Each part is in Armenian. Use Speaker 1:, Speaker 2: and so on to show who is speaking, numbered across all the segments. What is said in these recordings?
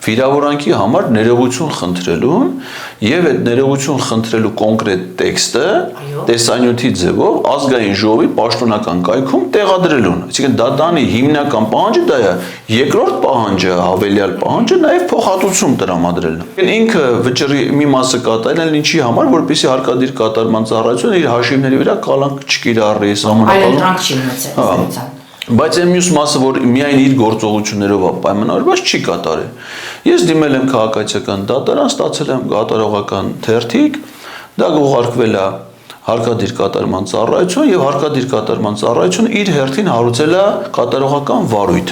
Speaker 1: վիրավորանքի համար ներողություն խնդրելուն եւ այդ ներողություն խնդրելու կոնկրետ տեքստը տեսանյութի ձևով ազգային ժողովի պաշտոնական կայքում տեղադրելուն։ Այսինքն դատանի հիմնական պահանջը դա է, երկրորդ պահանջը, հավելյալ պահանջը նաեւ փոխհատուցում տրամադրելն է։ Ինքը վճռի մի մասը կատարելն ինչի համար, որպեսզի հարկադիր կատարման ծառայությունը իր հաշիվների վրա կալանք չկիրառի,
Speaker 2: սահմանափակում։
Speaker 1: Բայց այն մյուս մասը, որ միայն իր գործողություններով պայմանավորված չի կատարել։ Ես դիմել եմ քաղաքացիական դատարան, ստացել եմ կատարողական թերթիկ, դա ուղարկվել է հարկադիր կատարման ծառայություն եւ հարկադիր կատարման ծառայությունը իր հերթին հարուցել է կատարողական վարույթ։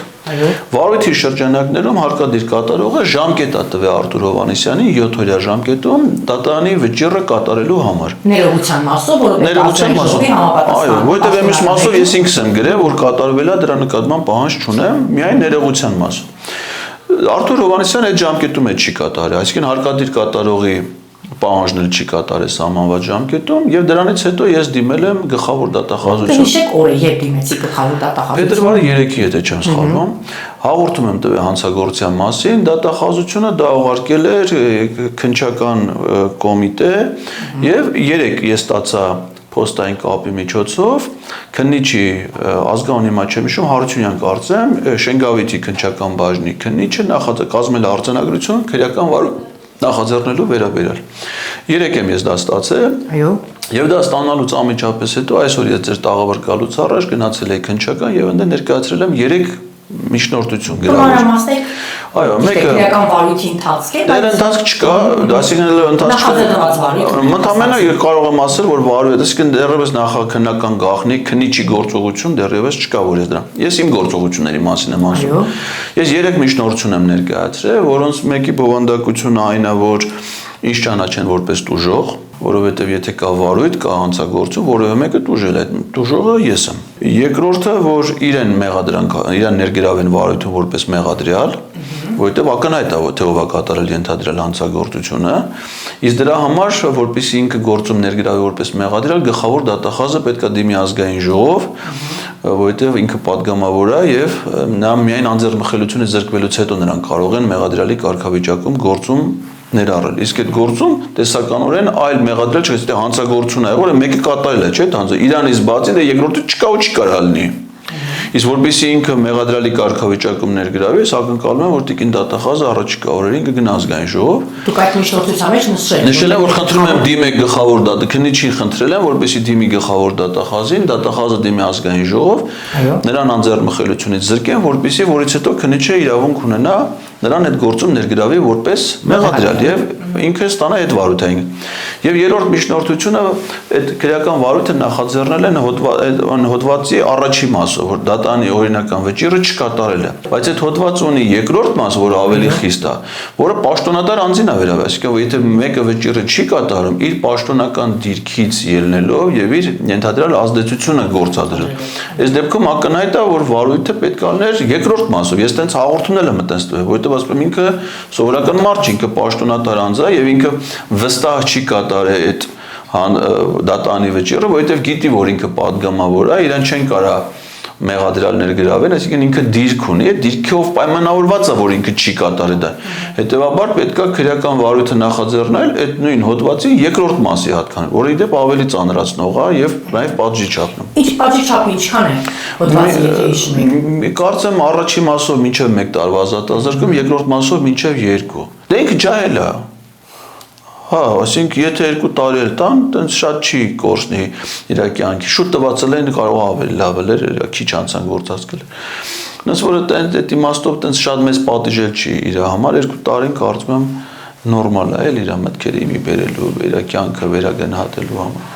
Speaker 1: Վարույթի շրջանակներում հարկադիր կատարողը ժամկետ է տվել Արտուր Հովհաննիսյանին 7-օրյա ժամկետում դատարանի վճիռը կատարելու համար։
Speaker 2: Ներողության մասով,
Speaker 1: այո, որտեղ մյուս մասով ես ինքս եմ գրել, որ կատարվել է դրա նկատմամբ պահանջ չունեմ, միայն ներողության մասով։ Արտուր Հովհաննիսյանը այդ ժամկետում չի կատարել, այսինքն հարկադիր կատարողի պահանջն էլ չի կատարել սահմանված ժամկետում եւ դրանից հետո ես դիմել եմ գլխավոր դատախազության։
Speaker 2: Հիշեք օրը երբ դիմեցի գլխավոր դատախազության։
Speaker 1: Փետրվարի 3-ի եթե չեմ սխալվում, հաղորդում եմ տվել հանցագործության մասին, դատախազությունը դա ուղարկել էր քննչական կոմիտե եւ 3 ես ստացա փոստային կապի միջոցով քննիչի ազգանուն հիմա չեմ հիշում Հարությունյան կարծեմ Շենգավիթի քննչական բաժնի քննիչը կազմել արձանագրություն քրեական վարույթ նախաձեռնելու վերաբերյալ 3 եմ ես դա ստացել
Speaker 2: այո
Speaker 1: եւ դա ստանալուց անմիջապես հետո այսօր ես ձեր տաղավար գալուց առաջ գնացել եի քննչական եւ այնտեղ ներկայացրել եմ 3 միջնորդություն
Speaker 2: գրառել
Speaker 1: այո մեկը
Speaker 2: քրեական վարույթի ընթացք է
Speaker 1: դա ընթացք չկա այսինքն ընթացք ընդհանրապես կարող եմ ասել որ վարույթ այսինքն դեռևս նախաքննական գաղտնի քննիչի գործողություն դեռևս չկա որ ես իմ գործողությունների մասին եմ ասում ես 3 միջնորդություն եմ ներկայացրել որոնց մեկի բովանդակությունը այն է որ ինչ ճանաչեն որպես տուժող որովհետև եթե կա վարույթ, կա հանցագործություն, որևէ մեկը տուժել է, տուժողը ես եմ։ Երկրորդը, որ իրեն մեղադրանք, իրեն ներգրավեն վարույթը որպես մեղադրյալ, որովհետև ակնհայտ է, թե ով է կատարել ենթադրյալ հանցագործությունը, իսկ դրա համար, որպեսզի ինքը գործում ներգրավի որպես մեղադրյալ, գլխավոր դատախազը պետք է դիմի ազգային ժողով, որովհետև ինքը պատգամավոր է եւ նա միայն անձեռնմխելիությունը զրկվելուց հետո նրան կարող են մեղադրյալի կարգավիճակում գործում ներառել։ Իսկ այդ գործում տեսականորեն այլ մեղադրել չէ, թե հանցագործություն է, որ մեկը կատարել է, չէ՞, հանցը իրանից բացի դե երկրորդը չկա ու չի կարող լինի։ Իսկ որպեսզի ինքը մեղադրյալի կարգավիճակում ներգրավի, ես ակնկալում եմ, որ տիկին դատախազը առաջիկա օրերին կգնա ազգային ժողով։
Speaker 2: Դուք այդ միջնորդության մեջ
Speaker 1: նշել եմ, որ խնդրում եմ դիմեք գլխավոր դատը, քննիչին խնդրել եմ, որպեսզի դիմի գլխավոր դատախազին, դատախազը դիմի ազգային ժողով, նրան անձեռնմխելիությունից զրկեն, որպեսզի որից հետո քննիչը իրավունք ունենա նրան այդ գործում ներգրավի որպես մեղադրյալ եւ ինքը ստանա այդ վարույթային։ Եվ երրորդ միջնորդությունը այդ քրեական վարույթը նախաձեռնել են հոդվածի առաջի մասով, որ դատանի օրինական վճիռը չկատարել է։ Բայց այդ հոդվածը ունի երկրորդ մաս, որը ավելի խիստ է, որը պաշտոնատար անձին է վերաբերում, այսինքն եթե մեկը վճիռը չի կատարում, իր պաշտոնական դիրքից ելնելով եւ իր ենթադրյալ ազդեցությունը գործադրել։ Այս դեպքում ակնհայտ է, որ վարույթը պետք է լիներ երկրորդ մասով։ Ես տենց հաղորդումներ եմ տեստվել, որովհետեւ ասում եմ ինքը սովորական մարդ չի, ինքը պաշտոնատար անձ է եւ ինքը վստահ չի կատարել այդ դատանի վճիռը, որովհետեւ գիտի, որ ինքը պատգամավոր է, իրեն չեն կարա մեղադրյալ ներգրավել, այսինքն ինքը դիրք ունի, այդ դիրքով պայմանավորված է, որ ինքը չի կատարել դա։ Հետևաբար պետք է քրեական վարույթը նախաձեռնել այդ նույն հոդվածի երկրորդ մասի հատկանը, որը իդեպ ավելի ծանրացնող է եւ նաեւ պատժի չափն է։
Speaker 2: Ինչ պատժի չափը ինչքան է հոդվածի եթե հիշում եք։
Speaker 1: Կարծեմ առաջի մասով մինչեւ 1 տարվա ազատազրկում, երկրորդ մասով մինչեւ 2։ Դե ինքը ջահել է։ Հա, այսինքն եթե 2 տարի էլ տան, տենց շատ չի կորցնի իր կյանքի։ Շուտ տվածել են կարող ավելի լավ էր, քիչ անցան գործածել։ Նույնիսկ որ այդ իմաստով տենց շատ մեծ պատիժել չի իր համար, 2 տարին կարծում եմ նորմալ է իր մտքերի մի բերելու, իր կյանքը վերագնահատելու համար։